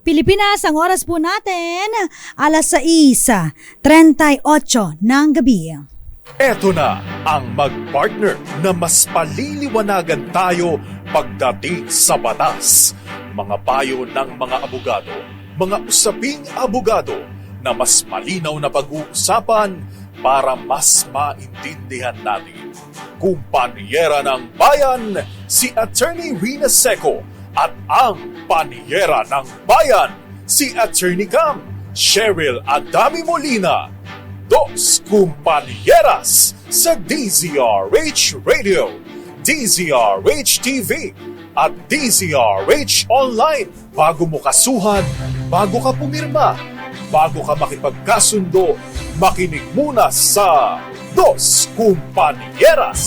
Pilipinas, ang oras po natin, alas 6:38 ng gabi. Eto na ang mag-partner na mas paliliwanagan tayo pagdating sa batas. Mga payo ng mga abogado, mga usaping abogado na mas malinaw na pag-uusapan para mas maintindihan natin. Kumpanyera ng Bayan, si Attorney Rina Seco at ang Panyera ng Bayan, si Attorney Cam, Cheryl Adami Molina. Dos Kumpanyeras sa DZRH Radio, DZRH TV at DZRH Online. Bago mo kasuhan, bago ka pumirma, bago ka makipagkasundo, makinig muna sa Dos Kumpanyeras.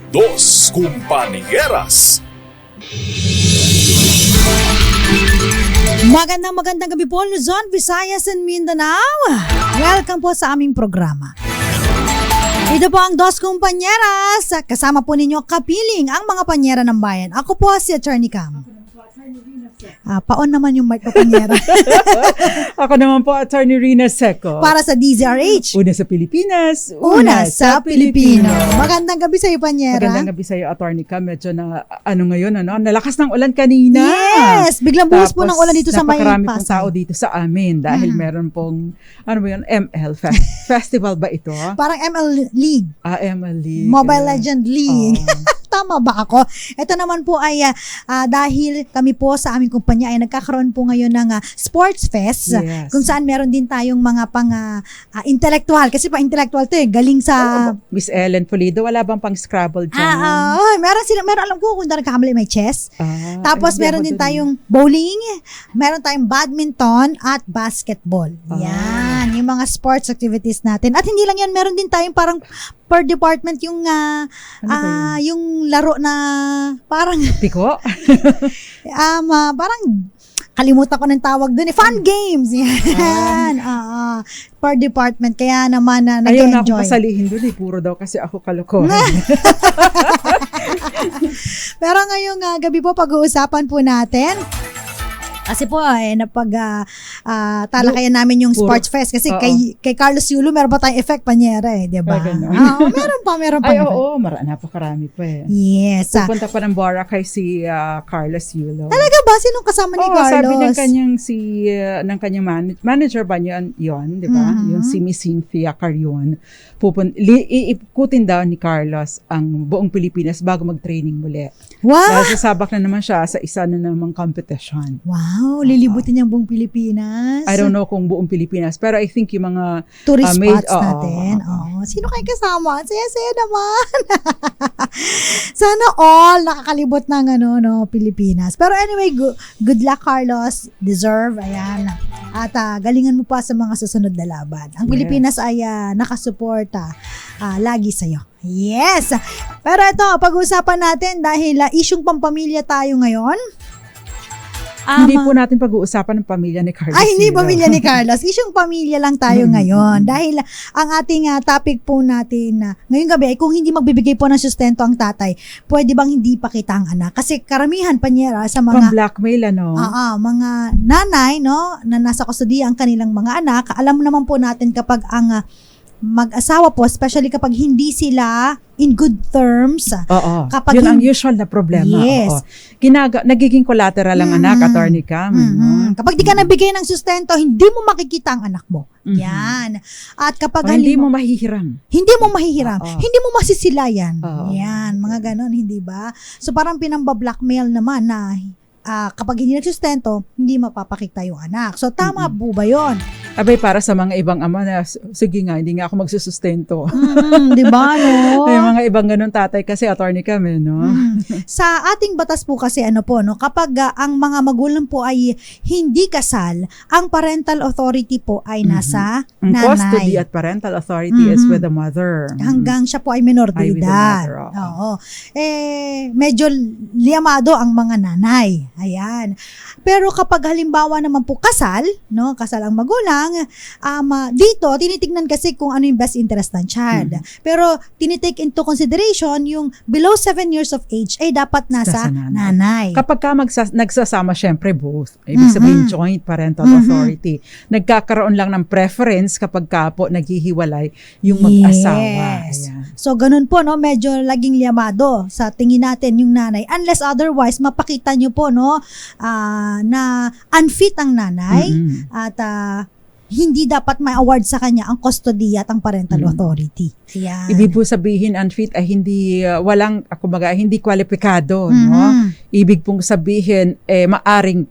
Dos Kumpanyeras. Magandang gabi po, Luzon, Visayas, and Mindanao. Welcome po sa aming programa. Ito po ang Dos Kumpanyeras. Kasama po ninyo kapiling ang mga panyera ng bayan. Ako po si Attorney Cam. Paon naman yung mic ko, panyera. Ako naman po, Attorney Rina Seco. Para sa DZRH. Una sa Pilipinas, Una sa Pilipino. Magandang gabi sa iyo, panyera. Magandang gabi sa iyo, Attorney Cam. Medyo na, ngayon, nalakas ng ulan kanina. Yes! Biglang buhos po ng ulan dito sa may napakarami Pasay. pong tao dito sa amin dahil meron pong, ML Festival ba ito? Parang ML League. ML League. Mobile Legend League. Oh. Tama ba ako? Ito naman po ay dahil kami po sa aming kumpanya ay nagkakaroon po ngayon ng Sports Fest. Yes. Kung saan meron din tayong mga pang intellectual. Kasi intellectual to galing sa... Miss Ellen Pulido, wala bang pang Scrabble dyan? Meron alam ko kung nagkakamali may chess. Tapos hindi meron ako din dun. tayong bowling, meron tayong badminton at basketball. Yan, yung mga sports activities natin. At hindi lang yan, meron din tayong parang per department yung yung laro na parang Piko? parang kalimutan ko ng tawag doon fun games yan. Per department kaya naman Ayaw na ako nag-enjoy. pasalihin doon puro daw kasi ako kalokohan. Pero ngayong gabi po pag-uusapan po natin kasi po talakayan namin yung Sports Fest kasi kay Carlos Yulo meron pa tayong effect panyera di ba? Meron pa Ay, effect. oo, napakarami pa eh. Yes. Pupunta pa ng Boracay si Carlos Yulo. Talaga ba? Sinong kasama ni Carlos? Sabi ng kanyang manager ba yun, di ba? Yung si Miss Cynthia Carion. Iikutin daw ni Carlos ang buong Pilipinas bago mag-training muli. Wow! Dahil sasabak na naman siya sa isa na namang competition. Wow! Lilibutin niyang buong Pilipinas. I don't know kung buong Pilipinas, pero I think yung mga tourist spots natin. Sino kayo kasama? Saya-saya naman. Sana all nakakalibot ng Pilipinas. Pero anyway, good luck, Carlos. Deserve. Ayan. At galingan mo pa sa mga susunod na laban. Ang Pilipinas ay nakasuporta lagi sa'yo. Yes! Pero ito, pag-uusapan natin dahil isyung pampamilya tayo ngayon. Hindi po natin pag-uusapan ng pamilya ni Carlos. Hindi pamilya ni Carlos. Isyung pamilya lang tayo ngayon. Dahil ang ating topic po natin ngayong gabi ay kung hindi magbibigay po ng sustento ang tatay, pwede bang hindi pakita ang anak? Kasi karamihan panyera sa mga pang-blackmail, mga nanay, na nasa kustodiya ang kanilang mga anak, alam naman po natin kapag ang mag-asawa po, especially kapag hindi sila in good terms. Yun ang usual na problema. Yes. Nagiging collateral ang anak, Attorney Cam. Kapag di ka nabigay ng sustento, hindi mo makikita ang anak mo. Yan. At kapag hindi mo mahihiram. Hindi mo mahihiram. Hindi mo masisilayan. Yan. Mga ganon, hindi ba? So parang pinamba-blackmail naman na kapag hindi nagsustento, hindi mapapakita yung anak. So tama po ba yun? Abay, para sa mga ibang ama na, sige nga, hindi nga ako magsusustento. Di ba, no? Yung mga ibang ganun tatay kasi, Attorney kami, no? Sa ating batas po kasi, kapag ang mga magulang po ay hindi kasal, ang parental authority po ay nasa nanay. Custody at parental authority is with the mother. Hanggang siya po ay minor de edad. Oo. Medyo liamado ang mga nanay. Ayan. Pero kapag halimbawa naman po kasal, kasal ang magulang, lang, dito, tinitignan kasi kung ano yung best interest ng child. Pero, tinitake into consideration yung below 7 years of age ay dapat nasa nanay. Kapag ka nagsasama, syempre both. Ibig sabihin, joint parental authority. Nagkakaroon lang ng preference kapag ka po naghihiwalay yung mag-asawa. Yes. Ayan. So, ganun po, no? Medyo laging liyamado sa tingin natin yung nanay. Unless otherwise, mapakita nyo po, no? Na unfit ang nanay at hindi dapat may award sa kanya ang custody at ang parental authority. Ayan. Ibig po sabihin, unfit ay hindi, hindi kwalipikado, no? Ibig pong sabihin, maaring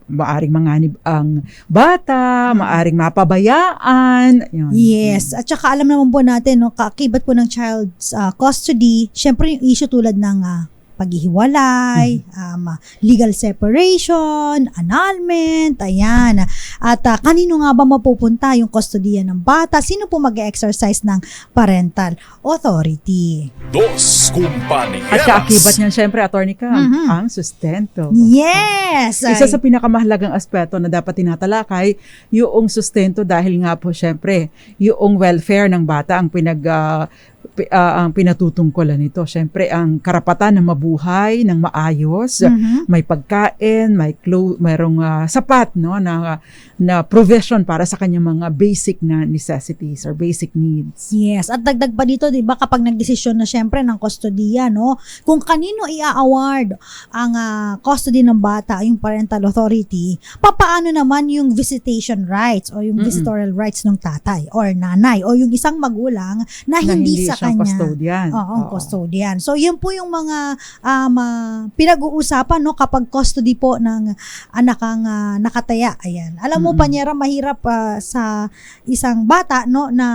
manganib ang bata, maaring mapabayaan. Yun. Yes. At saka alam naman po natin, no, kakibat po ng child's custody, syempre yung issue tulad ng paghihiwalay, legal separation, annulment, ayan. At kanino nga ba mapupunta yung kustodiya ng bata? Sino po mag-exercise ng parental authority? Dos Compañeras. At kaakibat niyan, syempre, Attorney Cam, ang sustento. Yes! Isa sa pinakamahalagang aspeto na dapat tinatalakay, yung sustento dahil nga po, syempre, yung welfare ng bata ang ang pinatutungkulan nito. Syempre, ang karapatan na mabuhay ng maayos, may pagkain, mayroong sapat, no, na provision para sa kanyang mga basic na necessities or basic needs. Yes, at dagdag pa dito, 'di ba, kapag nagdesisyon na syempre ng kustodiya, no, kung kanino i-award ang custody ng bata, yung parental authority, papaano naman yung visitation rights o yung visitorial rights ng tatay or nanay o yung isang magulang na hindi sa kanya custodian. Oo, custodian. So, yun po yung mga pinag-uusapan, no, kapag custody po ng anak ang nakataya. Ayan. Alam mo, Panyera, mahirap sa isang bata, no, na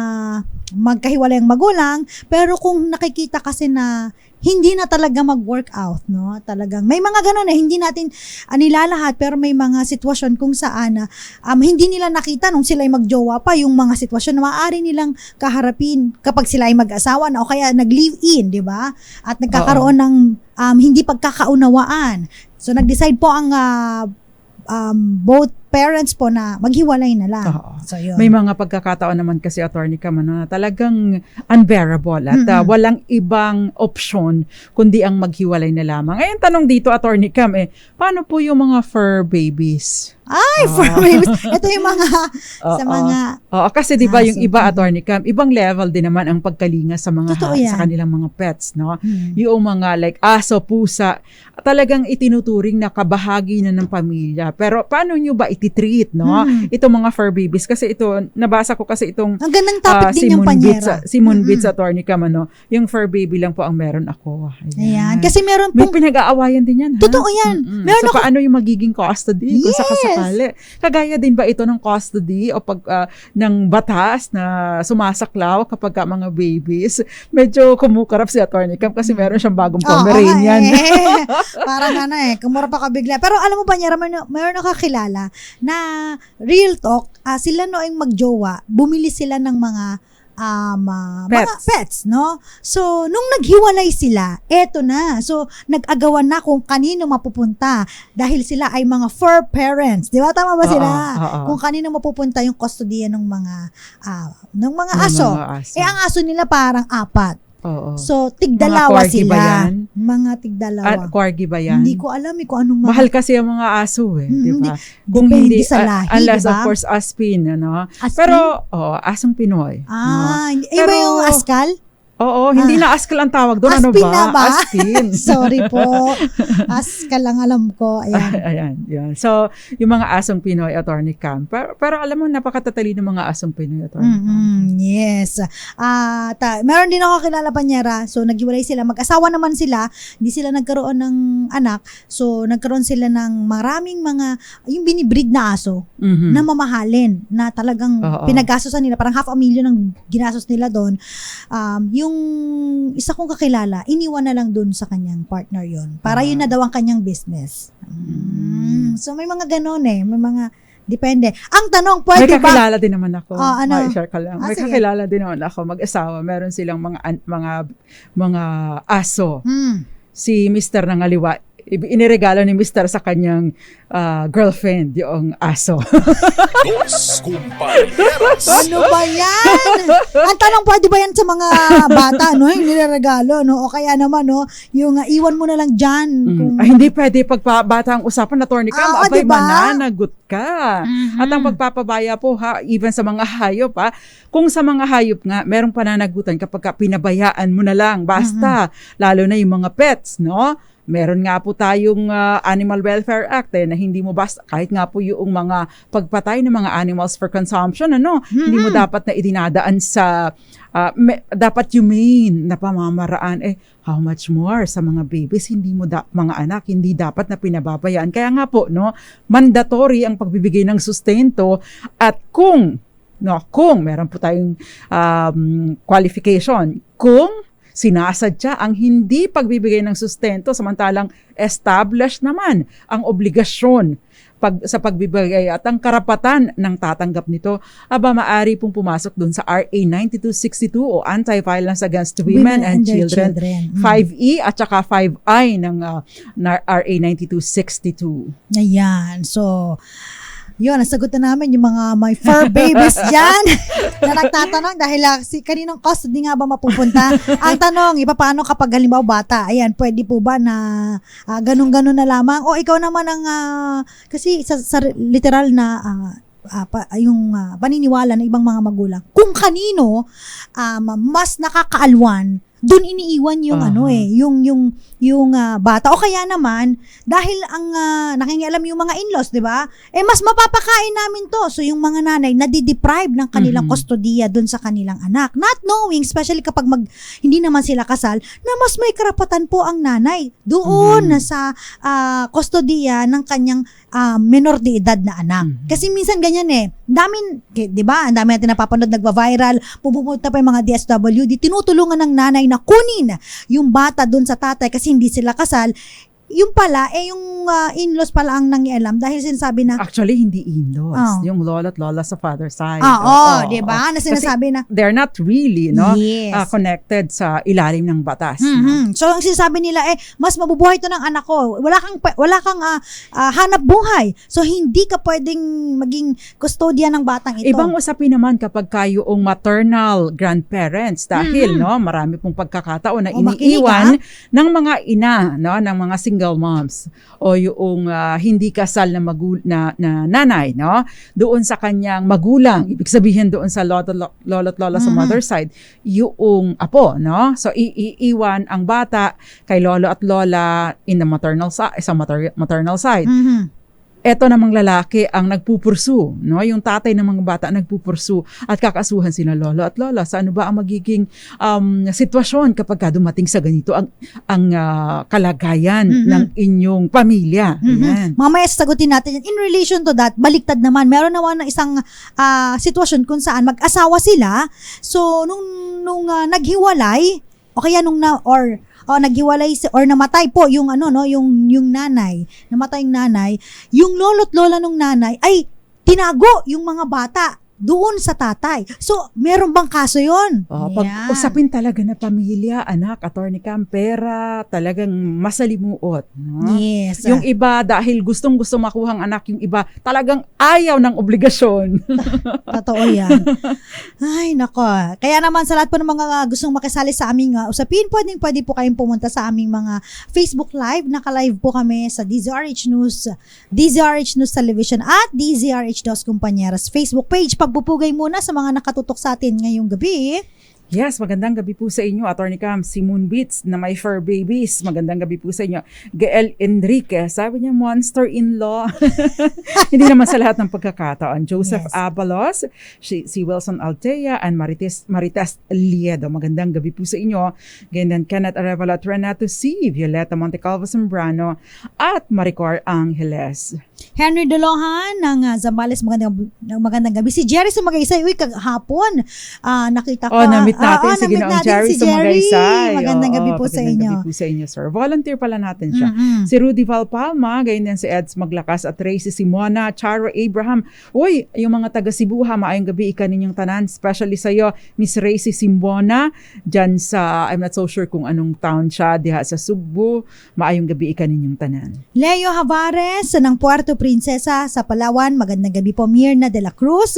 magkahiwalay ang magulang, pero kung nakikita kasi na hindi na talaga mag-work out, no? Talagang may mga ganun hindi natin nilalahat, pero may mga sitwasyon kung saan hindi nila nakita nung sila ay magjowa pa yung mga sitwasyon na maaari nilang kaharapin kapag sila ay mag-asawa na o kaya nag-live-in, di ba? At nagkakaroon ng hindi pagkakaunawaan. So nag-decide po ang both parents po na maghiwalay na lang. So, yun. May mga pagkakataon naman kasi, Attorney Cam, na talagang unbearable at walang ibang option kundi ang maghiwalay na lamang. Ngayon, tanong dito, Attorney Cam, paano po yung mga fur babies? Ay, fur babies. Ito yung mga sa mga kasi 'di ba yung iba, Attorney Cam, ibang level din naman ang pagkalinga sa mga sa kanilang mga pets, no? Yung mga like aso, pusa, talagang itinuturing na kabahagi na ng pamilya. Pero paano nyo ba treat, no? Itong mga fur babies. Kasi ito, nabasa ko kasi itong ang gandang topic din yung Panyera. Si Moonbeats, Attorney Cam, yung fur baby lang po ang meron ako. Ayan. Kasi meron pong... May pinag-aawayan din yan, ha? Totoo yan. So, paano yung magiging custody? Kung sakasakali. Kagaya din ba ito ng custody o ng batas na sumasaklaw kapag mga babies? Medyo kumukarap si Attorney Cam kasi meron siyang bagong Pomeranian. Parang kumura pa ka bigla. Pero alam mo, Panyera, meron nakakilala na real talk, sila noong magjowa, bumili sila ng mga pets, no? So, nung naghiwalay sila, eto na. So, nag-agawan na kung kanino mapupunta dahil sila ay mga fur parents. Di ba? Tama ba sila? Kung kanino mapupunta yung kustodiya ng mga aso. Ang aso nila parang 4. So, tigdalawa sila. Mga tigdalawa. At corgi ba yan? Hindi ko alam kung anong mga... Mahal kasi ang mga aso di ba? Kung hindi sa lahi, unless diba? Of course, Aspin, ano? Aspin? Pero, asong Pinoy. Iba yung askal? Oo, hindi na askal ang tawag doon. Ano Aspin ba? Na ba? Aspin. Sorry po. Askal lang alam ko. Ayan. Ayan, yun. So, yung mga asong Pinoy, Attorney Cam. Pero alam mo, napakatatali ng mga asong Pinoy, Attorney Cam. Yes. Meron din ako kilala, Panyera. So, naghiwalay sila. Mag-asawa naman sila. Hindi sila nagkaroon ng anak. So, nagkaroon sila ng maraming mga, yung binibreed na aso na mamahalin. Na talagang pinagastosan nila. Parang $500,000 ang ginastos nila doon. Yung isa kong kakilala, iniwan na lang dun sa kanyang partner yon para yun na daw ang kanyang business. So, may mga ganon may mga depende. Ang tanong, pwede ba? May kakilala din naman ako. May-share ka lang. May kakilala din naman ako. Mag-asawa. Meron silang mga aso. Si Mr. Nangaliwa, iniregalo ni Mr. sa kanyang girlfriend, yung aso. Dos compañeras. Ano ba yan? Ang tanong, pwede ba yan sa mga bata, no? Yung nilaregalo, no? O kaya naman, no? Yung iwan mo na lang dyan. Kung... Ay, hindi pwede pagpabata ang usapan na Atty. Cam. Oo, Abay, diba? mananagot ka. At ang pagpapabaya po, even sa mga hayop, kung sa mga hayop nga, merong pananagutan kapag pinabayaan mo na lang, basta, lalo na yung mga pets, no? Meron nga po tayong Animal Welfare Act na hindi mo basta, kahit nga po yung mga pagpatay ng mga animals for consumption, hindi mo dapat na idinadaan sa, dapat humane na pamamaraan. How much more sa mga babies, hindi mo mga anak, hindi dapat na pinababayaan. Kaya nga po, mandatory ang pagbibigay ng sustento at kung meron po tayong qualification, kung sinasadya ang hindi pagbibigay ng sustento samantalang established naman ang obligasyon sa pagbibigay at ang karapatan ng tatanggap nito, maari pong pumasok dun sa RA 9262 o Anti-Violence Against Women and their Children 5E at saka 5I ng RA 9262. Ayan. So, yun, nasagot na namin yung mga may fur babies dyan na nagtatanong dahil kaninong custody nga ba mapupunta. Ang tanong, paano kapag halimbawa bata? Ayan, pwede po ba na ganun-ganun na lamang? O ikaw naman ang, kasi sa literal na yung paniniwala ng ibang mga magulang, kung kanino mas nakakaalwan, doon iniiwan yung yung bata, o kaya naman dahil ang nakingialam yung mga in-laws, 'di ba? Mas mapapakain namin to. So yung mga nanay nadi-deprive ng kanilang kustodiya doon sa kanilang anak, not knowing, especially kapag hindi naman sila kasal, na mas may karapatan po ang nanay doon sa kustodiya ng kanyang menor de edad na anak. Kasi minsan ganyan Dami, 'di ba? Ang dami natin napapanood, nagva-viral, pupunta pa yung mga DSWD, tinutulungan ng nanay na kunin yung bata doon sa tatay kasi hindi sila kasal. Yung pala, yung in-laws pala ang nangialam dahil sinasabi na... Actually, hindi in-laws. Yung lola at lola sa father side. Di ba? Na sinasabi na... They're not really, connected sa ilalim ng batas. So, ang sinasabi nila, mas mabubuhay to ng anak ko. Wala kang hanap buhay. So, hindi ka pwedeng maging custodian ng batang ito. Ibang usapin naman kapag kayong maternal grandparents dahil, marami pong pagkakataon na iniiwan ng mga ina, ng mga single moms o yung hindi kasal na nanay, doon sa kanyang magulang, ibig sabihin doon sa lola at lola sa mother side, yung apo, so iiwan ang bata kay lolo at lola in the maternal side. Eto namang lalaki ang nagpupursu, yung tatay ng mga bata nagpupursu at kakasuhan sila lolo at lola sa ano ba ang magiging sitwasyon kapag dumating sa ganito ang kalagayan ng inyong pamilya. Mamaya sagutin natin yan. In relation to that, baliktad naman, meron naman ng isang sitwasyon kung saan mag-asawa sila, so nung naghiwalay o kaya naghiwalay or namatay po yung yung nanay, namatay yung nanay, yung lolo't lola nung nanay ay tinago yung mga bata doon sa tatay. So, meron bang kaso yun? Pag usapin talaga na pamilya, anak, Atty. Cam, pera, talagang masalimuot. Yes. Yung iba, dahil gustong-gusto makuhang anak, yung iba, talagang ayaw ng obligasyon. Totoo yan. Ay, nako. Kaya naman sa lahat po ng mga gustong makisali sa aming usapin, pwede po kayong pumunta sa aming mga Facebook Live. Naka-live po kami sa DZRH News, DZRH News Television at DZRH Dos Compañeras Facebook page. Pagpupugay muna sa mga nakatutok sa atin ngayong gabi. Yes, magandang gabi po sa inyo, Atty. Cam, si Moonbeats na may fur babies. Magandang gabi po sa inyo. Gael Enrique, sabi niya, monster-in-law. Hindi naman sa lahat ng pagkakataon. Joseph Abalos, si Wilson Altea, and Marites Liedo. Magandang gabi po sa inyo. Ganyan, Kenneth Arevalo at Renato C., Violeta Montecalvo Zambrano, at Maricor Angeles. Henry Dolohan ng Zambales, magandang gabi. Si Jerry Sumagaysay, uy, kahapon, nakita ko. Na-meet natin si Ginoong Jerry Sumagaysay. Magandang gabi po sa inyo. Magandang gabi po sa inyo, sir. Volunteer pala natin siya. Mm-mm. Si Rudy Valpalma, ganyan si Eds Maglakas at Tracy Simona, Charo Abraham. Uy, yung mga taga Cebu ha, maayong gabi ika ninyong tanan, especially sa iyo, Miss Tracy Simona, dyan sa, I'm not so sure kung anong town siya, diha sa Cebu, maayong gabi ika ninyong tanan. Leo Havares ng Puerto Princesa sa Palawan, magandang gabi po. Mirna de la Cruz,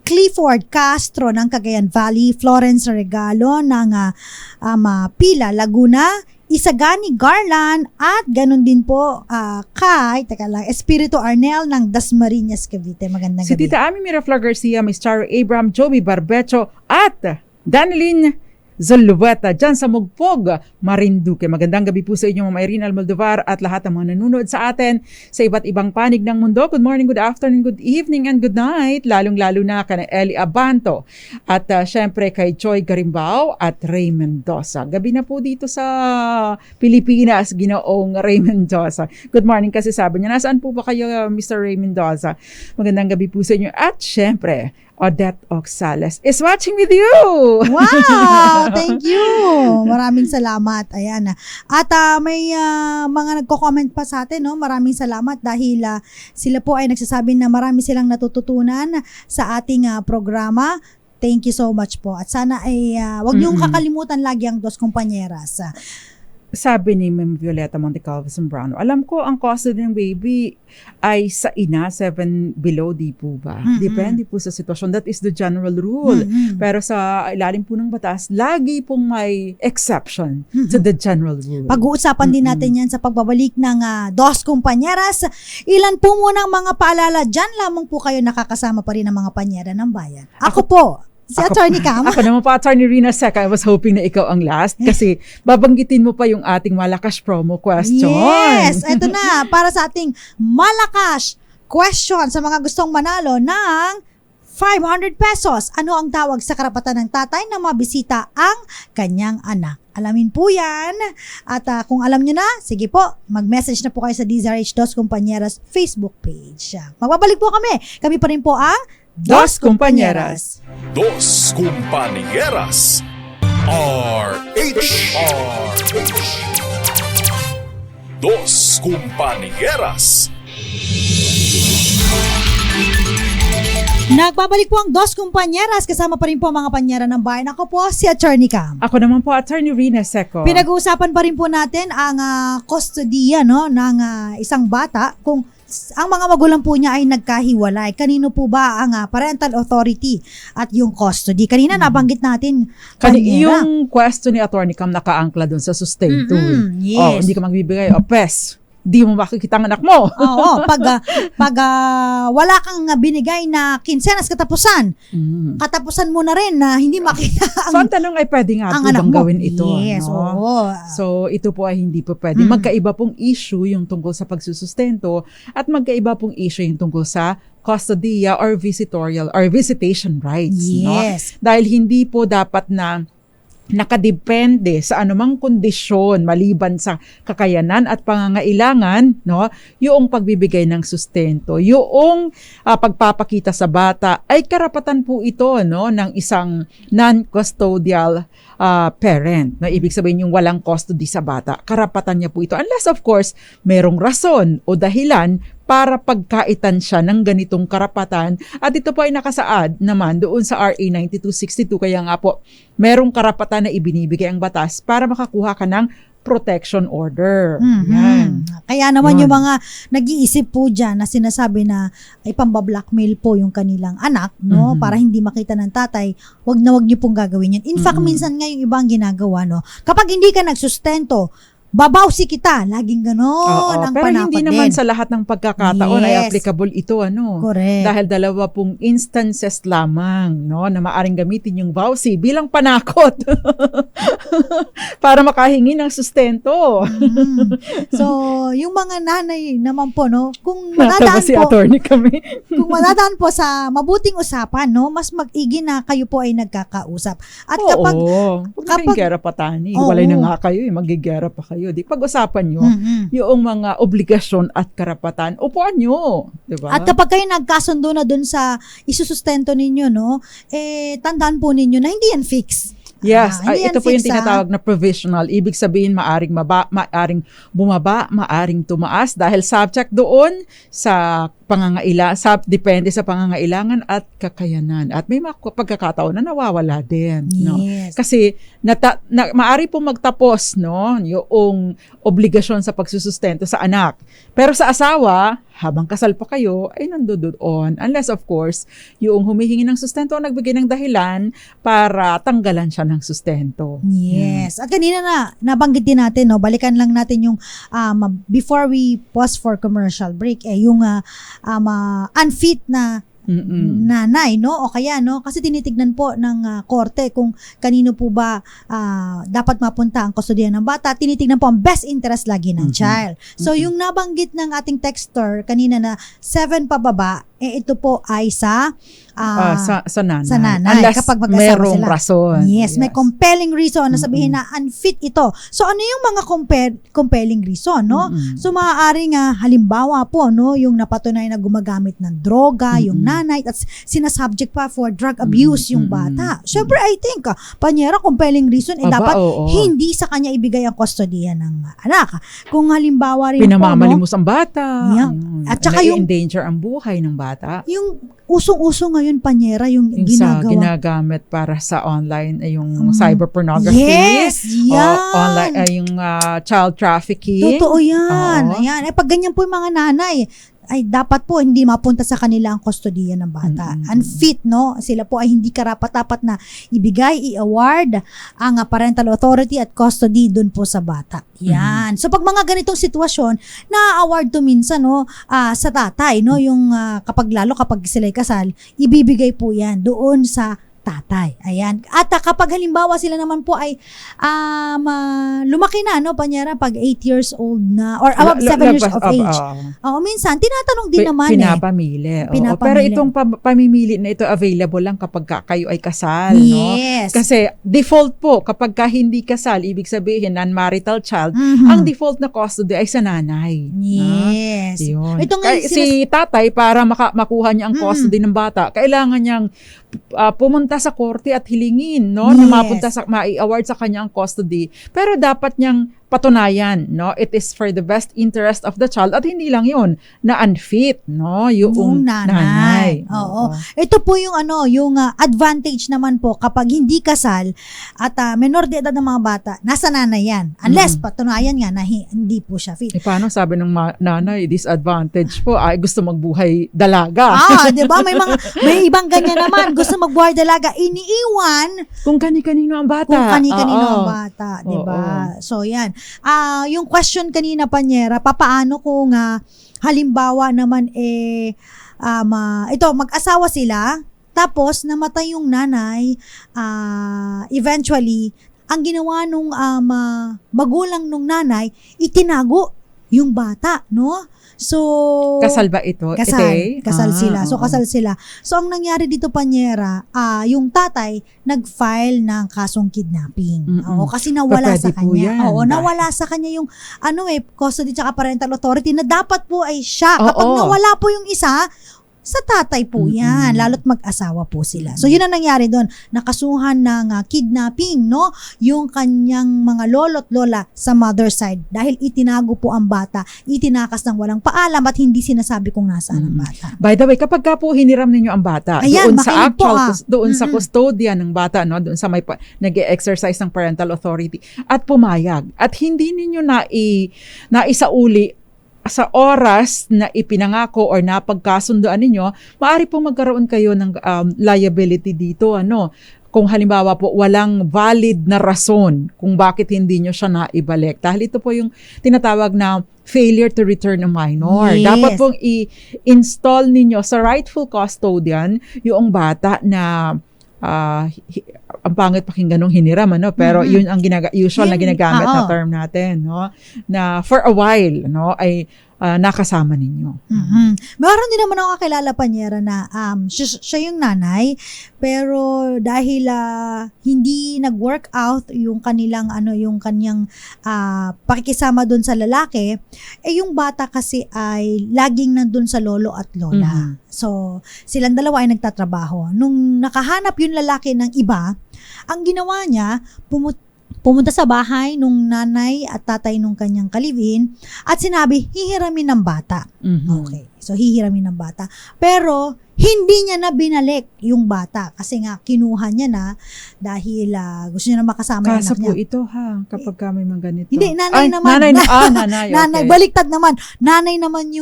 Clifford Castro ng Cagayan Valley, Florence Regalo ng Pila, Laguna, Isagani Garland, at ganun din po Espiritu Arnel ng Dasmariñas, Cavite. Magandang Si gabi. Tita Ami Miraflor Garcia, Miss Charo Abraham, Joey Barbecho, at Danilyn Zalubeta dyan sa Mugpog, Marinduque. Magandang gabi po sa inyo, Mama Irene Almodovar at lahat ng mga nanonood sa atin sa iba't ibang panig ng mundo. Good morning, good afternoon, good evening, and good night. Lalong-lalo na kay Eli Abanto at syempre kay Joy Garimbao at Ray Mendoza. Gabi na po dito sa Pilipinas, Ginoong Ray Mendoza. Good morning kasi sabi niya, nasaan po ba kayo, Mr. Ray Mendoza? Magandang gabi po sa inyo. At syempre, Odette Oxales is watching with you. Wow! Thank you! Maraming salamat. Ayan. At may mga nagko-comment pa sa atin, no? Maraming salamat dahil sila po ay nagsasabi na marami silang natututunan sa ating programa. Thank you so much po. At sana ay wag niyong kakalimutan lagi ang Dos Compañeras. Sabi ni Ma'am Violeta Montecalvo Zambrano, alam ko ang custody ng baby ay sa ina, 7 below, di po ba? Depende po sa sitwasyon. That is the general rule. Pero sa ilalim po ng batas, lagi pong may exception to the general rule. Pag-uusapan din natin yan sa pagbabalik ng Dos Compañeras. Ilan po muna ang mga paalala dyan? Lamang po kayo nakakasama pa rin ng mga panyera ng bayan. Ako po, si Attorney Cam. Ako naman po, Attorney Rina Seca. I was hoping na ikaw ang last kasi babanggitin mo pa yung ating malakas promo question. Yes, eto na. Para sa ating malakas question sa mga gustong manalo ng 500 pesos. Ano ang tawag sa karapatan ng tatay na mabisita ang kanyang anak? Alamin po yan. At kung alam nyo na, sige po, mag-message na po kayo sa DZRH Dos Compañeras Facebook page. Magbabalik po kami. Kami pa rin po ang Dos Compañeras. Dos Compañeras. RH. Dos Compañeras. Nagbabalik po ang Dos Compañeras. Kasama pa rin po ang mga panyera ng bayan. Ako po si Attorney Cam. Ako naman po, Attorney Rina Seco. Pinag-uusapan pa rin po natin ang kustodiya ng isang bata kung ang mga magulang po niya ay nagkahiwalay. Kanino po ba ang parental authority at yung custody? Kanina nabanggit natin Yung question ni Attorney Cam nakaangkla dun sa sustento. Yes. Hindi ka magbibigay. PES. Di mo makikita ang anak mo. Oo, pag wala kang binigay na kinsenas katapusan, katapusan mo na rin na hindi makita So, ang tanong ay pwede nga ang po anak bang mo. gawin ito? Yes, no? oo. So, ito po ay hindi po pwede. Magkaiba pong issue yung tungkol sa pagsusustento at magkaiba pong issue yung tungkol sa custodia or visitorial or visitation rights. Yes. No? Dahil hindi po dapat na nakadepende sa anumang kondisyon maliban sa kakayanan at pangangailangan, no, yung pagbibigay ng sustento, yung pagpapakita sa bata ay karapatan po ito, no, ng isang non-custodial parent. No, ibig sabihin yung walang custody sa bata, karapatan niya po ito unless of course merong rason o dahilan para pagkaitan siya ng ganitong karapatan. At ito po ay nakasaad naman doon sa RA 9262. Kaya nga po, merong karapatan na ibinibigay ang batas para makakuha ka ng protection order. Yan. Kaya naman yung mga nag-iisip po dyan na sinasabi na ay pambablackmail po yung kanilang anak, no, para hindi makita ng tatay, wag niyo pong gagawin yan. In fact, minsan nga yung ibang ginagawa, no, kapag hindi ka nagsustento, babawsi kita, laging gano'n ang pero panapag hindi naman sa lahat ng pagkakataon ay applicable ito, Correct. Dahil dalawa pong instances lamang, no, na maaring gamitin yung vowsy bilang panakot para makahingi ng sustento. So, yung mga nanay naman po, no, kung madadaan si po, attorney kami. kung madadaan po sa mabuting usapan, no, mas mag-igi na kayo po ay nagkakausap. At kapag Huwag kayong gera pa, Tani. Oo. Walay na nga kayo, magigera pa kayo. kayo. Di pag-usapan nyo Mhm. yung mga obligasyon at karapatan. Upuan nyo. Diba? At kapag kayo nagkasundo na dun sa isusustento ninyo, no, tandaan po ninyo na hindi yan fix. Yes, Hindi yan ito po yung fix, tinatawag na provisional. Ibig sabihin maaring bumaba, maaring tumaas dahil subject doon sa depende sa pangangailangan at kakayanan. At may mga pagkakataon na nawawala din, no? Yes. Kasi maari po magtapos, no, yung obligasyon sa pagsusustento sa anak. Pero sa asawa, habang kasal pa kayo, ay nandoon. Unless of course, yung humihingi ng sustento ang nagbigay ng dahilan para tanggalan siya ng sustento. Yes. At kanina nabanggit din natin, no, balikan lang natin yung before we pause for commercial break, yung unfit na nanay, no? O kaya, no? Kasi tinitignan po ng korte kung kanino po ba dapat mapunta ang kustodiya ng bata. Tinitignan po ang best interest lagi ng child. So, yung nabanggit ng ating texter kanina na 7 pababa, ito po ay sa nanay. sa nanay, Unless kapag magkasama merong sila. rason. Yes, may compelling reason na sabihin na unfit ito. So, ano yung mga compelling reason, no? So, maaaring halimbawa po, no, yung napatunay na gumagamit ng droga, yung nanay, at sinasubject pa for drug abuse yung bata. Syempre, I think, Panyera, compelling reason, dapat hindi sa kanya ibigay ang kustodiya ng anak. Kung halimbawa rin pinamamalimos ang bata. Yeah. At saka yung endanger ang buhay ng bata. Yung usong-uso ngayon, Panyera, yung ginagamit para sa online, yung cyber pornography. Yes, yan. Online, yung child trafficking. Totoo yan. Oo. Ayan. Pag ganyan po yung mga nanay, ay dapat po hindi mapunta sa kanila ang kustodiya ng bata. Unfit, no? Sila po ay hindi karapat-dapat na ibigay, i-award ang parental authority at custody dun po sa bata. Yan. So pag mga ganitong sitwasyon, na-award to minsan, no, sa tatay, no, yung kapag sila'y kasal, ibibigay po yan doon sa tatay. Ayan. At kapag halimbawa sila naman po ay lumaki na, no, Panyera, pag 8 years old na or above 7 years of age. Minsan, tinatanong din naman pinapamili. Pero itong pamimili na ito available lang kapag kayo ay kasal. Yes. No? Kasi default po, kapag hindi kasal, ibig sabihin non-marital child, ang default na custody ay sa nanay. Yes. Yun. Ito nga si tatay, para makuha niya ang custody ng bata, kailangan niyang pumunta sa korte at hilingin, no, na mai-award sa kanya ang custody. Pero dapat niyang patunayan, no, it is for the best interest of the child, at hindi lang yun na unfit, no, yung nanay. Oo. Ito po yung yung advantage naman po kapag hindi kasal at menor de edad ng mga bata, nasa nanay yan. Unless patunayan nga na hindi po siya fit. Paano sabi ng nanay, disadvantage po, ay gusto magbuhay dalaga. Di ba? May ibang ganyan naman, gusto magbuhay dalaga, iniiwan kung kani-kanino ang bata. ang bata, di ba? So yan. Yung question kanina, Panyera, papaano kung halimbawa naman mag-asawa sila, tapos namatay yung nanay, eventually, ang ginawa nung magulang nung nanay, itinago yung bata, no? So, kasal ba ito? Kasal sila. So, kasal sila. So, ang nangyari dito, Panyera, yung tatay nag-file ng kasong kidnapping. Kasi nawala sa kanya. Nawala sa kanya yung custody tsaka parental authority na dapat po ay siya. Kapag nawala po yung isa, sa tatay po yan, lalo't mag-asawa po sila. So, yun ang nangyari doon. Nakasuhan ng kidnapping, no? Yung kanyang mga lolo't lola sa mother side dahil itinago po ang bata, itinakas ng walang paalam at hindi sinasabi kung nasaan ang bata. By the way, kapag po hiniram ninyo ang bata, ayan, doon sa custodian ng bata, no? Doon sa may nag-exercise ng parental authority at pumayag at hindi ninyo naisauli sa oras na ipinangako or napagkasundoan ninyo, maaari pong magkaroon kayo ng liability dito, kung halimbawa po walang valid na rason kung bakit hindi nyo siya naibalik. Dahil ito po yung tinatawag na failure to return a minor. Yes. Dapat pong i-install ninyo sa rightful custodian yung bata na ang pangit pakinggan nung hiniram, pero yun ang usual na ginagamit na term natin, no, na for a while, ay nakasama ninyo. Meron din naman ako kakilala panyera na siya yung nanay, pero dahil hindi nag-work out yung kanilang yung kanyang pakikisama doon sa lalaki, yung bata kasi ay laging nandun sa lolo at lola. So, silang dalawa ay nagtatrabaho. Nung nakahanap yung lalaki ng iba, ang ginawa niya, pumunta sa bahay nung nanay at tatay nung kanyang kalivin at sinabi, hihiramin ng bata. Okay. So, hihiramin ng bata. Pero, hindi niya na binalik yung bata kasi nga kinuha niya na dahil gusto niya na makasama yung Kasa anak po niya. ito kapag may mga ganito. Hindi, nanay naman. Nanay, nanay. Nanay, Okay. baliktad naman. Nanay naman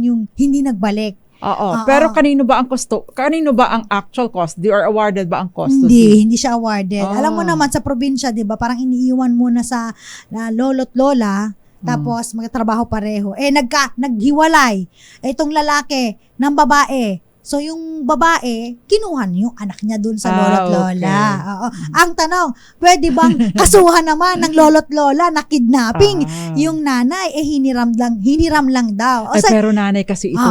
yung hindi nagbalik. Oo. Pero kanino ba ang actual custody or awarded ba ang custody? Hindi siya awarded. Alam mo naman sa probinsya, 'di ba? Parang iniiwan muna sa lolo't lola, tapos magtatrabaho pareho. Naghiwalay. Itong lalaki ng babae. So, yung babae, kinuha yung anak niya dun sa lolo't lola. Okay. Oo. Ang tanong, pwede bang kasuhan naman ng lolo't lola na kidnapping? Yung nanay, hiniram lang daw. O, Pero nanay kasi ito.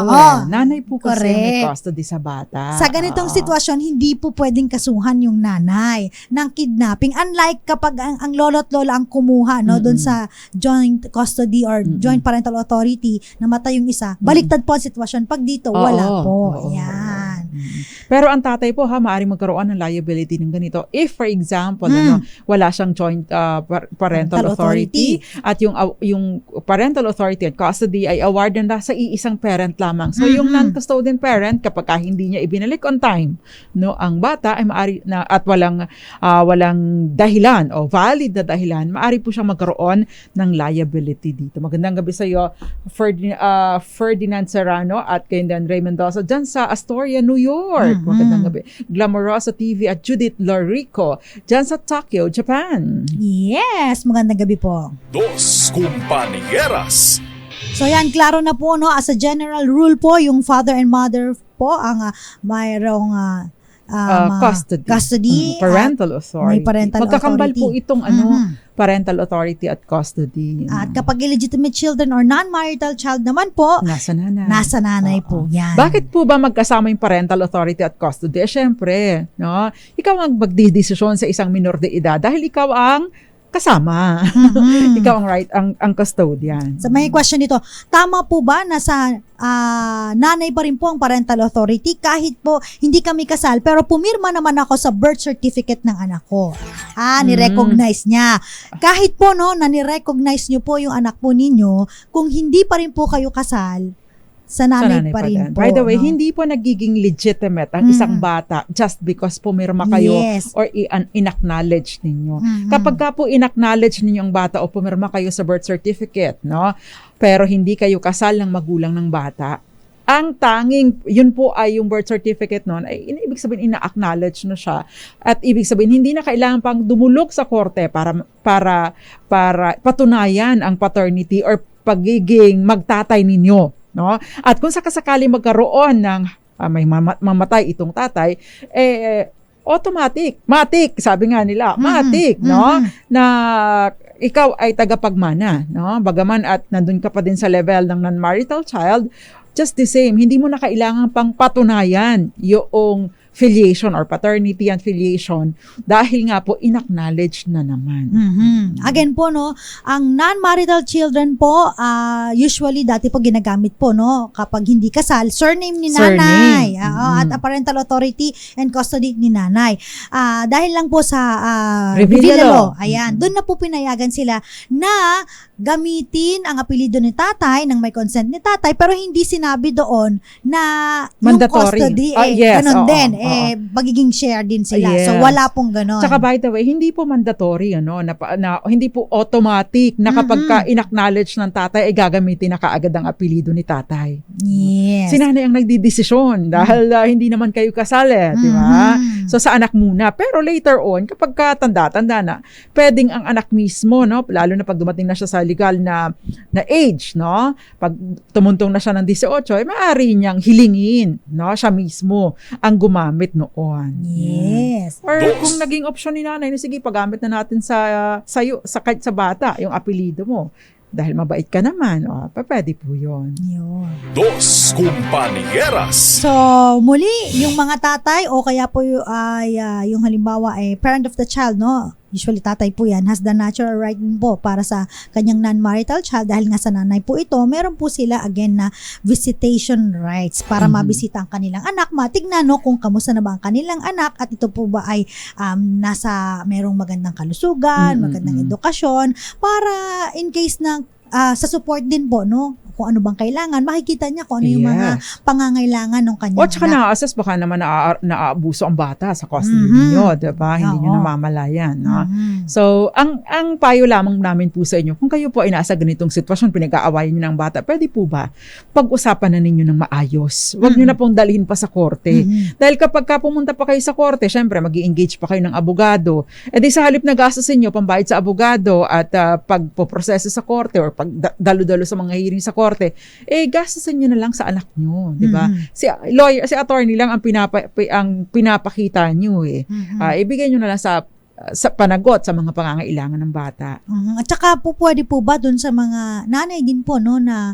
Nanay po kasi may custody sa bata. Sa ganitong sitwasyon, hindi po pwedeng kasuhan yung nanay ng kidnapping. Unlike kapag ang lolo't lola ang kumuha doon sa joint custody or joint parental authority, namatay yung isa, baliktad po ang sitwasyon. Pag dito, wala po. Yan. Pero ang tatay po maaaring magkaroon ng liability ng ganito. If for example, wala siyang joint parental authority at yung parental authority at custody ay awarded na sa iisang parent lamang. So yung non-custodian parent kapag hindi niya ibinalik on time, ang bata ay maaari na at walang dahilan o valid na dahilan, maaari po siyang magkaroon ng liability dito. Magandang gabi sa iyo, Ferdinand Serrano at kay Ray Mendoza dyan sa Astoria, New York. Magandang gabi. Glamorosa TV at Judith Lorico dyan sa Tokyo, Japan. Yes, magandang gabi po. Dos Compañeras. So yan, klaro na po, as a general rule po, yung father and mother po ang mayroong custody. Parental authority. May parental Magkakambal authority. po itong parental authority at custody. At kapag illegitimate children or non-marital child naman po, Nasa nanay. nasa nanay po yan. Bakit po ba magkasama yung parental authority at custody? Syempre, ikaw ang magdidesisyon sa isang minor de edad dahil ikaw ang kasama. Ikaw ang custodian. So may question dito, tama po ba na sa nanay pa rin po ang parental authority kahit po hindi kami kasal pero pumirma naman ako sa birth certificate ng anak ko. Ni-recognize niya. Kahit po na ni-recognize niyo po yung anak po ninyo, kung hindi pa rin po kayo kasal, sa nanay pa rin po. By the way, hindi po nagiging legitimate ang isang bata just because pumirma kayo or in-acknowledge ninyo. Kapag ka po in-acknowledge ninyo ang bata o pumirma kayo sa birth certificate, pero hindi kayo kasal ng magulang ng bata, ang tanging, yun po ay yung birth certificate nun, ay ibig sabihin ina-acknowledge na siya. At ibig sabihin, hindi na kailangan pang dumulog sa korte para patunayan ang paternity or pagiging magtatay ninyo. At kung sakasakali magkaroon ng may mamatay itong tatay, matik, sabi nga nila, na ikaw ay tagapagmana, bagaman at nandun ka pa din sa level ng non-marital child, just the same, hindi mo na kailangan pang patunayan yung filiation or paternity and filiation dahil nga po in-acknowledge na naman. Again po, ang non-marital children po, usually dati po ginagamit po, kapag hindi kasal, surname ni nanay. At a parental authority and custody ni nanay. Dahil lang po sa Revilla Law, ayan, doon na po pinayagan sila na gamitin ang apelido ni tatay nang may consent ni tatay pero hindi sinabi doon na yung mandatory custody ganun din magiging share din sila. So wala pong ganon. Tsaka by the way, hindi po mandatory na hindi po automatic na kapag ka in-acknowledge ng tatay ay gagamitin na kaagad ang apelido ni tatay. Yes. Si nanay ang nagdidesisyon dahil hindi naman kayo kasal di ba? So sa anak muna. Pero later on, kapag tanda na, pwedeng ang anak mismo, lalo na pag dumating na siya sa legal na age, pag tumuntong na siya ng 18, maaari niyang hilingin, siya mismo ang gumamit noon. Yes. Or kung naging option ni nanay, sige, paggamit na natin sa bata, yung apelido mo. dahil mabait ka naman, pwede po yun. Yun. Dos Compañeras. So, muli, yung mga tatay o kaya po ay yung halimbawa ay parent of the child, no? Usually tatay po yan, has the natural right din po para sa kanyang non-marital child dahil nga sa nanay po ito, meron po sila again na visitation rights para mabisita ang kanilang anak, matignan no kung kamusta na ba ang kanilang anak at ito po ba ay merong magandang kalusugan, magandang edukasyon para in case na sa support din po, no? Kung ano bang kailangan, makikita niya kung ano yung mga pangangailangan ng kanyang O tsaka na-assess, baka naman naaabuso ang bata sa custody ninyo, diba? Hindi nyo namamalayan. No? So, ang payo lamang namin po sa inyo, kung kayo po ay nasa ganitong sitwasyon, pinag-aawayan nyo ng bata, pwede po ba pag-usapan na ninyo ng maayos? Huwag nyo na pong dalhin pa sa korte. Dahil kapag pumunta pa kayo sa korte, syempre, mag-i-engage pa kayo ng abogado. E di sa halip na gastusin nyo, pambayad sa abogado at pagpoproseso sa korte or pagdalo-dalo sa mga hearing sa korte, gastusin nyo na lang sa anak nyo, di ba? Si attorney lang ang pinapakita nyo ibigay nyo na lang sa panagot sa mga pangangailangan ng bata. At saka po pwede po ba dun sa mga nanay din po no na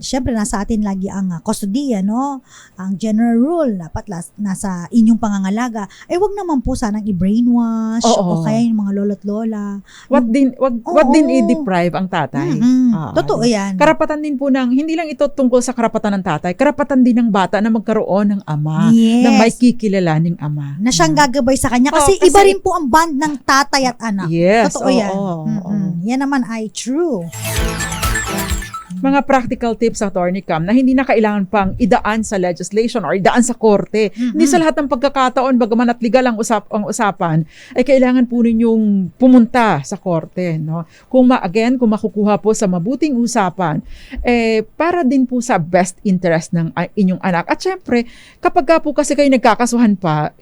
syempre nasa atin lagi ang kustodiya no, ang general rule dapat nasa inyong pangangalaga. Wag naman po sanang i-brainwash o kaya yung mga lolo't lola. Wag din i-deprive ang tatay. Totoo yan. Karapatan din po hindi lang ito tungkol sa karapatan ng tatay, karapatan din ng bata na magkaroon ng ama, ng may kikilalaning ama. Na siyang gagabay sa kanya kasi iba rin po ang band ng tatay at anak. Yes. Totoo yan. Yan naman ay true. Mga practical tips sa Attorney Cam na hindi na kailangan pang idaan sa legislation or idaan sa korte. Hindi sa lahat ng pagkakataon, bagaman at legal ang usapan, ay kailangan po ninyong pumunta sa korte. No? Kung makukuha po sa mabuting usapan, para din po sa best interest ng inyong anak. At syempre, kapag po kasi kayo nagkakasuhan pa,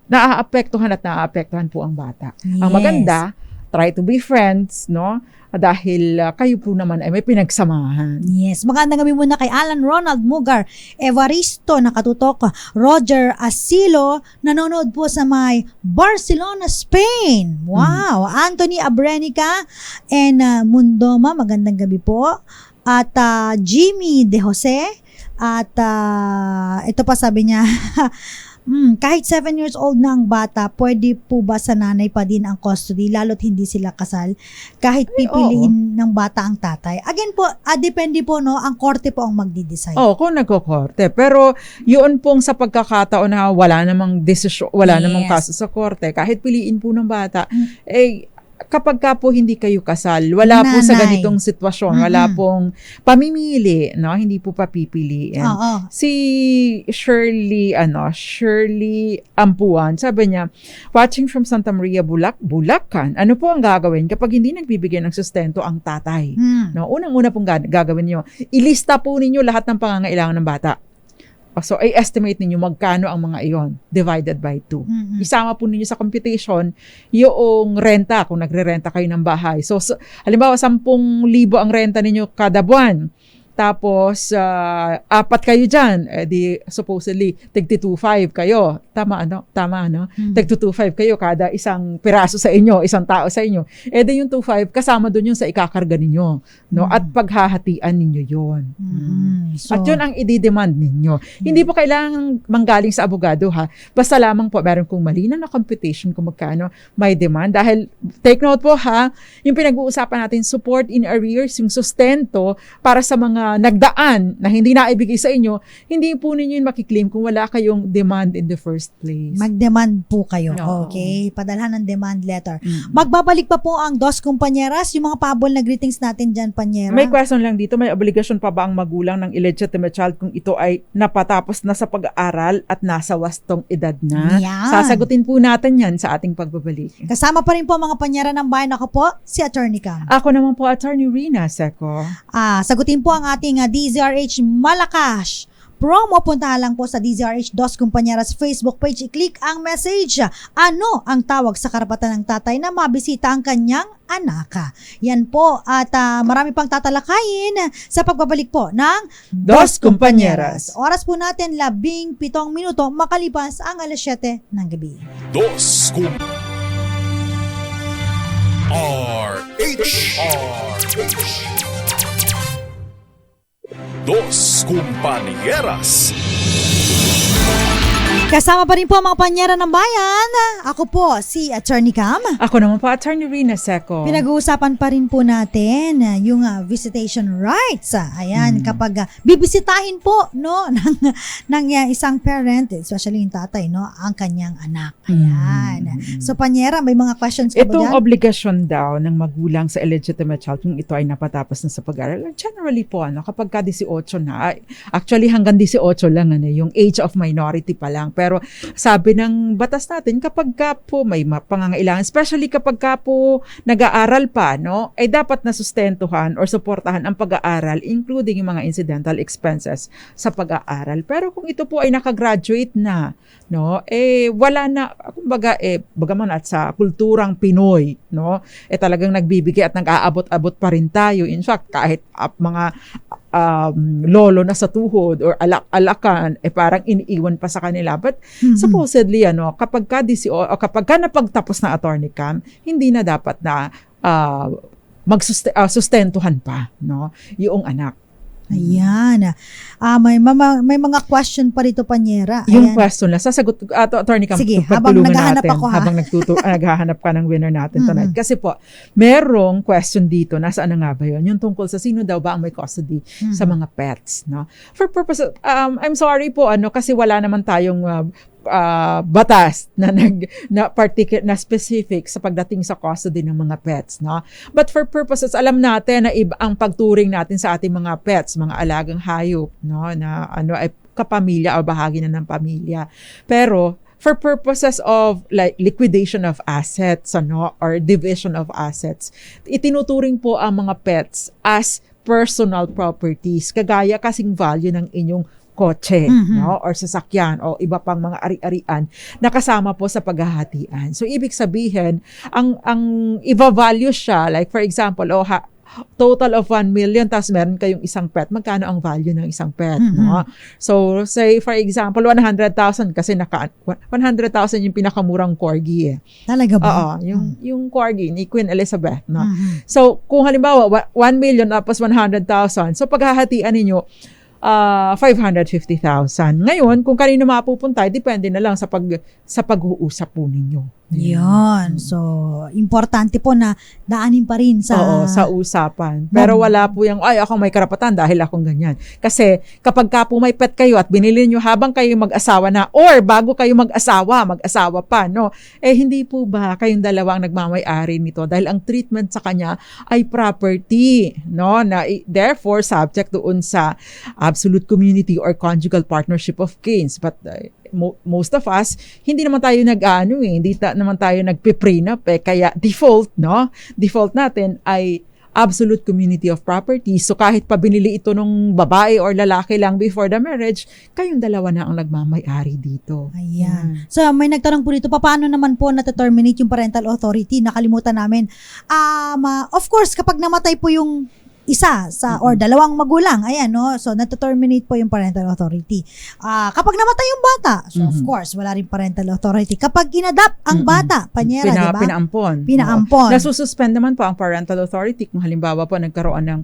naaapektuhan po ang bata. Yes. Ang maganda, try to be friends, no? Dahil kayo po naman ay may pinagsamahan. Yes. Magandang gabi muna kay Alan Ronald Mugar, Evaristo nakatutok, Roger Asilo, nanonood po sa may Barcelona, Spain. Wow. Anthony Abrenica and Mundoma, magandang gabi po. At Jimmy De Jose. At ito pa sabi niya, kahit 7 years old na ang bata, pwede po ba sa nanay pa din ang custody lalo't hindi sila kasal? Kahit pipiliin ng bata ang tatay. Again po, depende po no, ang korte po ang magdi-decide. Kung nagko-korte. Pero yun pong sa pagkakataon na wala namang desisyon, wala namang kaso sa korte, kahit piliin po ng bata, kapag po hindi kayo kasal, wala po sa ganitong sitwasyon, wala pong pamimili, no? Hindi po papipiliin. Si Shirley Ampuan, sabi niya, watching from Santa Maria, Bulacan, ano po ang gagawin kapag hindi nagbibigay ng sustento ang tatay? No? Unang-una pong gagawin niyo, ilista po ninyo lahat ng pangangailangan ng bata. So, i-estimate ninyo magkano ang mga iyon divided by 2. Isama po ninyo sa computation yung renta, kung nagre-renta kayo ng bahay. So halimbawa, 10,000 ang renta ninyo kada buwan. Tapos, 4 kayo dyan. Di, supposedly, tig-2.5 kayo. Tama, no? Tig-2.5 kayo kada isang piraso sa inyo, isang tao sa inyo. Di yung 2.5, kasama dun yung sa ikakarga ninyo. No? At paghahatian ninyo yun. So, at yun ang i-demand ninyo. Hindi po kailangan manggaling sa abogado, ha? Basta lamang po, meron kong malinaw na computation kung magkano may demand. Dahil, take note po, ha? Yung pinag-uusapan natin, support in arrears, yung sustento para sa mga nagdaan na hindi naibigay sa inyo, hindi po ninyo yun makiklaim kung wala kayong demand in the first place. Mag-demand po kayo. Okay? Padalhan ng demand letter. Magbabalik pa po ang Dos Compañeras, yung mga pabol na greetings natin dyan, Panyera. May question lang dito, may obligasyon pa ba ang magulang ng illegitimate child kung ito ay napatapos na sa pag-aaral at nasa wastong edad na? Yan. Sasagutin po natin yan sa ating pagbabalik. Kasama pa rin po mga Panyera ng bayan. Ako po, si Attorney Cam. Ako naman po, Attorney Rina Seco. Sagutin po ang ating DZRH Malakash promo. Puntahan lang po sa DZRH Dos Compañeras Facebook page. I-click ang message. Ano ang tawag sa karapatan ng tatay na mabisita ang kanyang anak? Yan po. At marami pang tatalakayin sa pagbabalik po ng Dos Compañeras. Oras po natin 17 minuto makalipas ang 7:00 ng gabi. Dos Dos Compañeras. Kasama pa rin po ang mga panyera ng bayan. Ako po, si Attorney Cam. Ako naman po, Attorney Rina Seco. Pinag-uusapan pa rin po natin yung visitation rights. Ayan, kapag bibisitahin po no ng isang parent, especially yung tatay, no, ang kanyang anak. Ayan. So panyera, may mga questions ka ba Itong dyan? obligasyon daw ng magulang sa illegitimate child kung ito ay napatapos na sa pag-aaral. Generally po, kapag ka 18 na, actually hanggang 18 lang, yung age of minority pa lang. Pero sabi ng batas natin, kapag ka po may pangangailangan, especially kapag ka po nag-aaral pa, no, ay dapat na sustentuhan or suportahan ang pag-aaral, including yung mga incidental expenses sa pag-aaral. Pero kung ito po ay nakagraduate na, no, wala na, kumbaga, bagaman at sa kulturang Pinoy, no, talagang nagbibigay at nag-aabot-abot pa rin tayo. In fact, kahit mga lolo na sa tuhod or alak-alakan, parang iniiwan pa sa kanila. But supposedly, kapag ka napagtapos na Attorney Cam, hindi na dapat na sustentuhan pa, no, yung anak. Ayan. May mga question pa rito, panyera. Yung Ayan. question na, sasagot ko, Attorney Cam, Sige, habang pagtulungan naghahanap natin, ako, ha? habang naghahanap ka ng winner natin tonight. Kasi po, merong question dito, nasaan na nga ba yun? Yung tungkol sa sino daw ba ang may custody sa mga pets, no? For purpose, I'm sorry po, kasi wala naman tayong batas na particular na specific sa pagdating sa custody ng mga pets, no? But for purposes, alam natin na iba ang pagturing natin sa ating mga pets, mga alagang hayop, no, na ay kapamilya o bahagi na ng pamilya. Pero for purposes of like liquidation of assets, or division of assets, itinuturing po ang mga pets as personal properties, kagaya kasing value ng inyong kotse, no, or sasakyan o iba pang mga ari-arian na kasama po sa paghahatian. So ibig sabihin, ang i-value siya, like for example, total of 1 million tapos meron kayong isang pet, magkano ang value ng isang pet, no? So say for example 100,000 kasi 100,000 yung pinakamurang corgi. Talaga ba? Oo, yung corgi ni Queen Elizabeth, no? So kung halimbawa 1 million tapos 100,000, so paghahatian ninyo 550,000. Ngayon, kung kanino mapupunta, depende na lang sa pag-uusap po ninyo. Yun. So, importante po na daanin pa rin sa usapan. Pero wala po yung, ako may karapatan dahil akong ganyan. Kasi kapag ka po may pet kayo at binili nyo habang kayo mag-asawa na or bago kayo mag-asawa pa, no? Hindi po ba kayong dalawang nagmamay-ari nito dahil ang treatment sa kanya ay property, no? Na therefore subject doon sa absolute community or conjugal partnership of kins. But most of us, hindi naman tayo hindi naman tayo nagpe-prenup, kaya default natin ay absolute community of property. So kahit pa binili ito nung babae or lalaki lang before the marriage, kayong dalawa na ang nagmamay-ari dito. Ayan. So may nagtanong po dito, paano naman po na-terminate yung parental authority? Nakalimutan namin. Of course, kapag namatay po yung isa or dalawang magulang, ayan, no? So, nata-terminate po yung parental authority. Kapag namatay yung bata, so of course, wala rin parental authority. Kapag inadapt ang bata, panyera, di ba? Pinaampon. Nasususpend naman po ang parental authority kung halimbawa po nagkaroon ng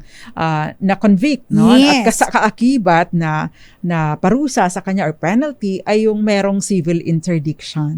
na-convict, no? Yes. At kaakibat na parusa sa kanya or penalty ay yung merong civil interdiction.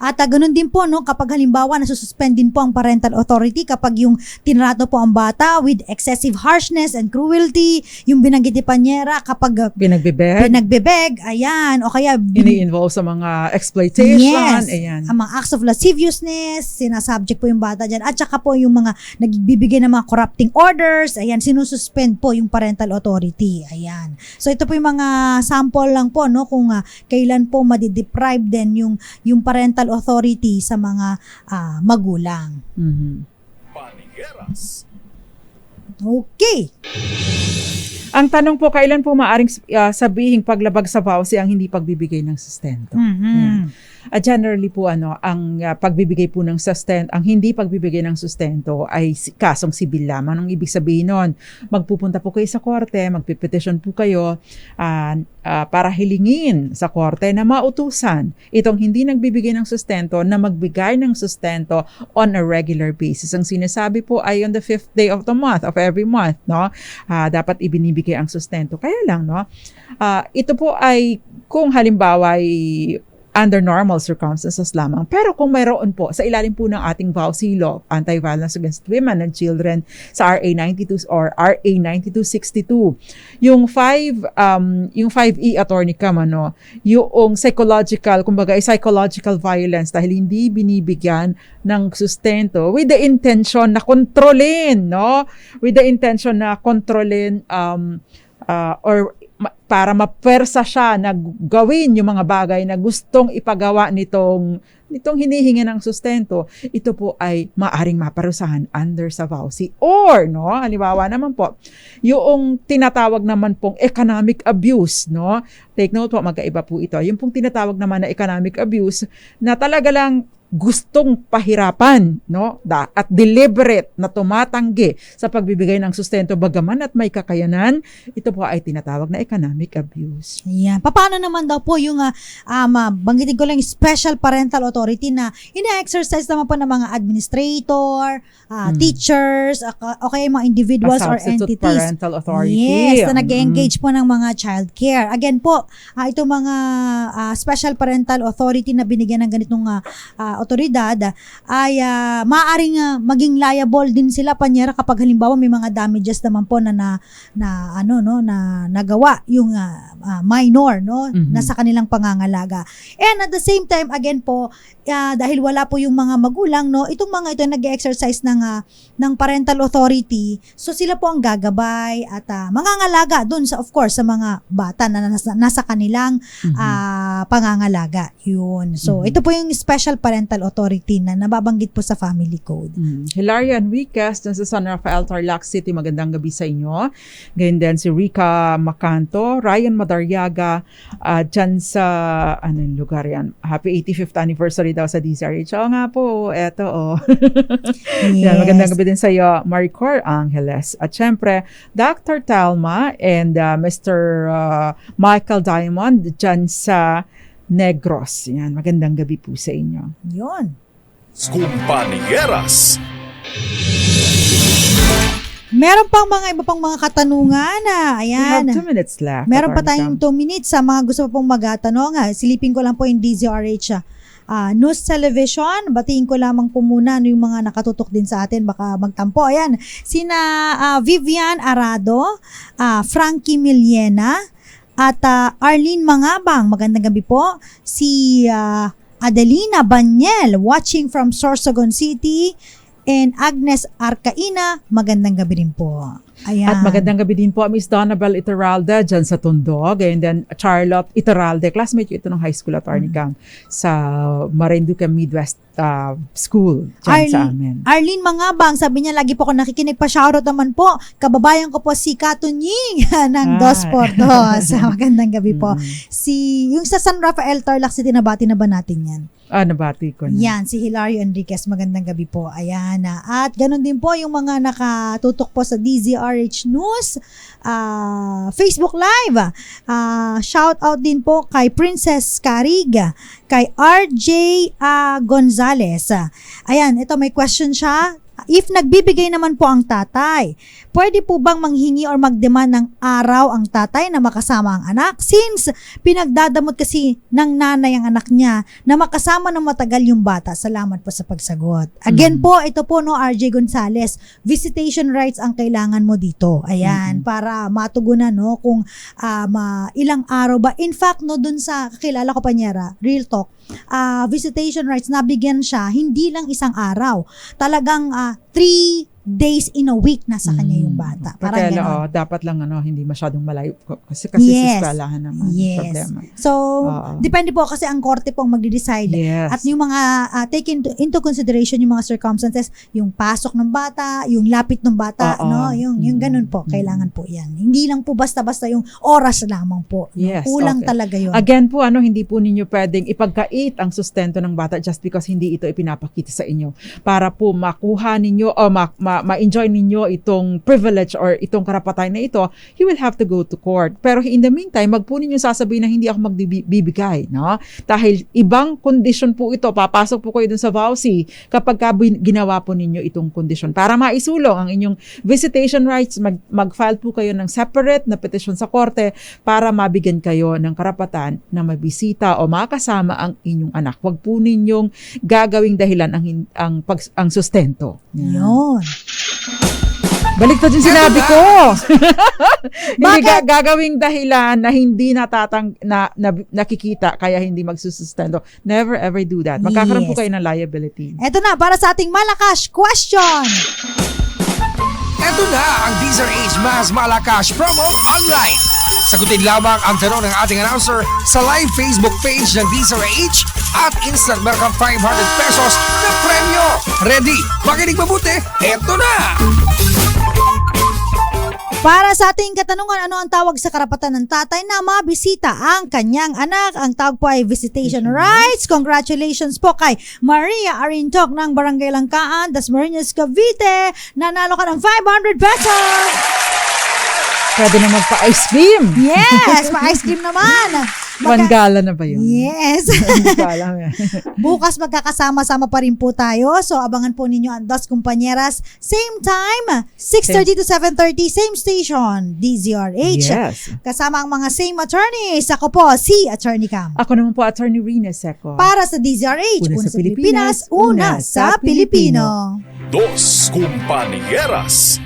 At ganun din po, no? Kapag halimbawa, nasususpend din po ang parental authority kapag yung tinrato po ang bata with excessive harshness and cruelty, yung binanggit ni Panyera, kapag pinagbebeg, ayan, o kaya ini-involve sa mga exploitation, ayan. Ang mga acts of lasciviousness, sinasubject po yung bata dyan, at saka po yung mga nagbibigay ng mga corrupting orders, ayan, sinususpend po yung parental authority, ayan. So ito po yung mga sample lang po, no, kung kailan po madideprive din yung parental authority sa mga magulang. Panieras. Okay. Ang tanong po, kailan po maaring sabihing paglabag sa vowsy ang hindi pagbibigay ng sustento? Generally po ang pagbibigay po ng ang hindi pagbibigay ng sustento ay kasong sibil lamang. Anong ibig sabihin nun? Magpupunta po kayo sa korte, magpipetition po kayo para hilingin sa korte na mautusan itong hindi nagbibigay ng sustento na magbigay ng sustento on a regular basis. Ang sinasabi po ay on the 5th day of the month, of every month, no? Dapat ibinibigay ang sustento. Kaya lang, no? Ito po ay kung halimbawa ay under normal circumstances lamang. Pero kung mayroon po, sa ilalim po ng ating VAUSI Law, Anti-Violence Against Women and Children, sa RA 92 or RA 9262, yung 5E, Attorney Cam, yung psychological violence dahil hindi binibigyan ng sustento with the intention na kontrolin, no? With the intention na kontrolin or para mapersa siya na gawin yung mga bagay na gustong ipagawa nitong hinihingi ng sustento, ito po ay maaring maparusahan under sa VAUSI. Or, no, halimbawa naman po, yung tinatawag naman pong economic abuse, no? Take note po, magkaiba po ito. Yung pong tinatawag naman na economic abuse na talaga lang gustong pahirapan, no? At deliberate na tumatanggi sa pagbibigay ng sustento bagaman at may kakayanan, ito po ay tinatawag na economic abuse. Ayan. Paano naman daw po yung banggitin ko lang special parental authority na ina-exercise naman po ng mga administrator, teachers, o kaya mga individuals or Substitute entities. parental authority. Yes, na nag-engage po ng mga child care. Again po, itong mga special parental authority na binigyan ng ganitong otoridad ay maaaring maging liable din sila panyera kapag halimbawa may mga damages naman po na nagawa yung minor, no, nasa kanilang pangangalaga. And at the same time again po, dahil wala po yung mga magulang, no, itong mga ito nag-exercise ng parental authority, so sila po ang gagabay at mangangalaga doon sa, of course, sa mga bata na nasa kanilang pangangalaga. Yun. So ito po yung special parental authority na nababanggit po sa Family Code. Hilaria Enriquez dyan sa San Rafael, Tarlac City. Magandang gabi sa inyo. Ganyan din si Rica Macanto, Ryan Madaryaga, dyan sa, anong lugar yan? Happy 85th anniversary daw sa DZRH. Oo nga po, eto Yes. Yan, magandang gabi din sa iyo, Maricor Angeles. At syempre, Dr. Talma and Mr. Michael Diamond dyan sa Negros. Yan, magandang gabi po sa inyo. Yun. Kumpanieras. Meron pang mga iba pang mga katanungan We ayan. have 2 minutes left. Meron pa Attorney tayong Cam. 2 minutes sa mga gusto pa pong magatanong. Silipin ko lang po yung DZRH News Television. Batiin ko lamang po muna yung mga nakatutok din sa atin. Baka magtampo. Ayan. Sina Vivian Arado, Frankie Millena, at Arlene Mangabang. Magandang gabi po. Si Adelina Banyel, watching from Sorsogon City. And Agnes Arcaina, magandang gabi rin po. Ayan. At magandang gabi din po, Miss Donabel Iturralde dyan sa Tundog. And then Charlotte Iturralde, classmate ito ng high school, Attorney Cam, sa Marinduque Midwest School dyan sa amin. Arlene Mangabang, sabi niya, lagi po ako nakikinig pa. Shoutout naman po. Kababayan ko po si Katunying ng Dos Portos. Magandang gabi po. Yung sa San Rafael, Tarlac City, nabati na ba natin yan? Nabati ko na. Yan, si Hilario Enriquez. Magandang gabi po. Ayan. At ganun din po yung mga nakatutok po sa DZRH News, Facebook Live. Shout out din po kay Princess Cariga, kay RJ Gonzales. Ayan, ito may question siya. If nagbibigay naman po ang tatay, pwede po bang manghingi or magdemand ng araw ang tatay na makasama ang anak? Since pinagdadamot kasi ng nanay ang anak niya na makasama ng matagal yung bata. Salamat po sa pagsagot. Again po, ito po no, RJ Gonzales, visitation rights ang kailangan mo dito. Ayan, para matugunan no kung ilang araw ba. In fact, no, dun sa kakilala ko panyera, real talk, visitation rights, nabigyan siya, hindi lang isang araw. Talagang 3 days in a week nasa kanya yung bata. Parang Kaya, ganon. dapat lang hindi masyadong malayo kasi Yes. sa eskwelahan naman Yes. problema. So, Oo. depende po kasi ang korte pong magde-decide. Yes. At yung mga take into consideration yung mga circumstances, yung pasok ng bata, yung lapit ng bata, Oo. no? Yung ganun po, kailangan po 'yan. Hindi lang po basta-basta yung oras lamang po. No? Yes, Kulang okay. talaga 'yun. Again po, hindi po ninyo pwedeng ipagkait ang sustento ng bata just because hindi ito ipinapakita sa inyo. Para po makuha ninyo o ma-enjoy ninyo itong privilege or itong karapatan na ito, you will have to go to court. Pero in the meantime, wag po ninyo sasabihin na hindi ako magbibigay, no? Dahil ibang condition po ito, papasok po kayo dun sa vowsy kapag ginawa po ninyo itong condition. Para maisulong ang inyong visitation rights, mag-file po kayo ng separate na petition sa korte para mabigyan kayo ng karapatan na mabisita o makasama ang inyong anak. Wag po ninyong gagawing dahilan ang sustento. Yan. Yun. Baliktad yung sinabi ko. Hindi Bakit? gagawing dahilan na hindi nakikita kaya hindi magsusustento. Never ever do that. Magkakaroon po Yes. kayo ng liability. Eto na, para sa ating Malakas question. Ito na ang DZRH Mas Malakas Promo Online. Sagutin lamang ang tanong ng ating announcer sa live Facebook page ng DZRH at instant meron kang 500 pesos na premyo. Ready? Makinig mabuti. Ito na! Para sa ating katanungan, ano ang tawag sa karapatan ng tatay na mabisita ang kanyang anak? Ang tawag po ay visitation rights. Congratulations po kay Maria Arintok ng Barangay Langkaan, Dasmariñas, Cavite. Nanalo ka ng 500 pesos! Pwede na magpa-ice cream. Yes! Ma-ice cream naman! Mangala na ba yun? Yes! Hindi ko alam yan. Bukas magkakasama-sama pa rin po tayo. So, abangan po ninyo ang Dos Compañeras. Same time, 6:30 to 7:30, same station, DZRH. Yes. Kasama ang mga same attorneys. Ako po, si Attorney Cam. Ako naman po, Attorney Rina Seco. Para sa DZRH, Una una sa sa Pilipinas, una sa Pilipino. Dos Compañeras.